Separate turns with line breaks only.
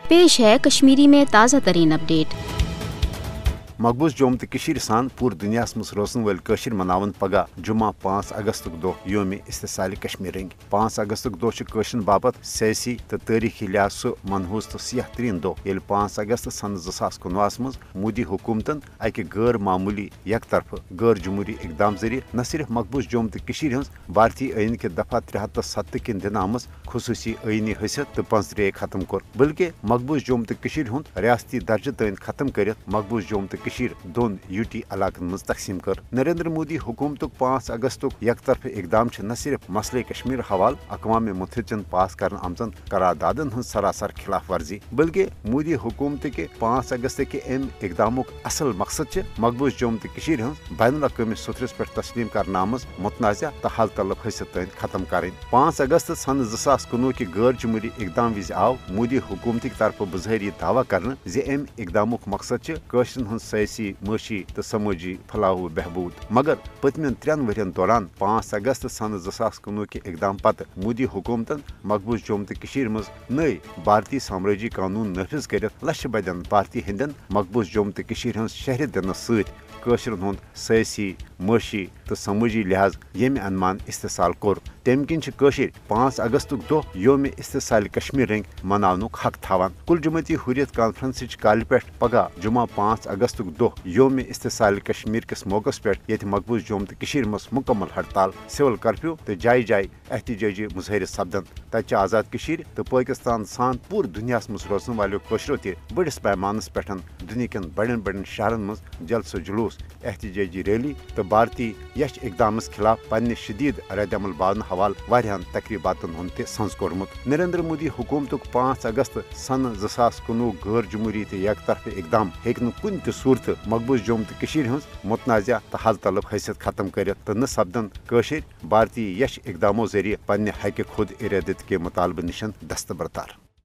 पेश है कश्मीरी में ताज़ा तरीन अपडेट।
मकबूज जोम तो सान पूर दुनिया मज रोजन वल मनावन पगह जुमा 5 अगस्त दो योम इस्तिसाल कश्मीर 5 अगस्त दो बाबत सियासी तो तारीखी लिहाज सह मनहूस तो सियाह तरीन दो ये 5 अगस्त सन 2019 मज मोदी हुकूमतन अक गैर मामूली यक तरफ गैर जमहूरी इकदाम जरिए न सिर्फ मकबूज जोम तो हज भारतीय आइन के दफा 73 किन दिन आमज खसूसी आइनी हैसियत तो 35 खत्म कोर बल्कि मकबूज जोम तो रियासती दर्ज तन खत्म कर मकबूज जोम तो दोन यूटी इलाकन मज तकसीम कर। नरेंद्र मोदी हुकूमत 5 अगस्त यक तरफ इकदाम न सिर्फ मसले कश्मीर हवाल अक़वाम मुत्तहिदन पास कर आमचन करारदादन हज सरासर खिलाफ वर्जी बल्कि मोदी हुकूमत के 5 अगस्त के अम इकदाम असल मकसद मकबूज जोम तो बैनुल अक़वामी सुथरस पे तस्लीम कर आमज मुतनाज़ा तो हल तलब हैसियत खत्म कर। 5 अगस्त सन 2019 के गैर जमहूरी इकदाम विज आव मोदी हुकूमत की तरफ बज़ाहिर दावा कर अम इकदाम मकसद सियासी मशी तो समूजी फलाह बहबूद मगर पतमन 3 वरियन दौरान 5 अगस्त सन 2019 के इकदाम पत मोदी हुकूमतन मकबूज जोम तो मज नई भारतीय साम्राज्य कानून नाफिज कर लक्ष बदन भारतीय हिंदन मकबूज जोम तो शहर दिन सैशरन हुंद सियासी मशी तो समूजी लिहाज यम अनमान इस्तेसाल कोर तम किन 5 अगस्त दो योम इस्तेसाल कश्मीर मनावन हक थावान। कुल जमाती हुर्रियत कॉन्फ्रेंस काल पे पगह जुमा 5 अगस्त दो योम इस्तेसाल कश्मीर किस मौके पे ये मकबूज जोम तो मज मुकम्मल हड़ताल सिविल कर्फ्यू तो जाय जाय एहतजाजी मुजाहिर सपदन तत आज़ाद तो पाकिस्तान सान पूर दुनिया मज रोजन वालों बड़िस पैमानस पे दुनिया बड़न बड़न शहरन मज जलसो जुलूस एहतजाजी रैली तो भारतीय यश इकदाम खिलाफ पन्ने शदीद रद्दमल बावन हवाल वारियान तकरीबातन हुंद संज कोरमुत। नरेंद्र मोदी हुकूमत 5 अगस्त सन 2019 गैर जमहूरी तो यक तरफ इकदाम हेक कुन त सूरत मकबूज जोम तो हज मुतनाज़ा तो हल तलब हैसियत खत्म कर न सपदन भारतीय यश इकदामों जरिए पन्ने हक खुद इरादत के मुतालबे निशन दस्तबरदार।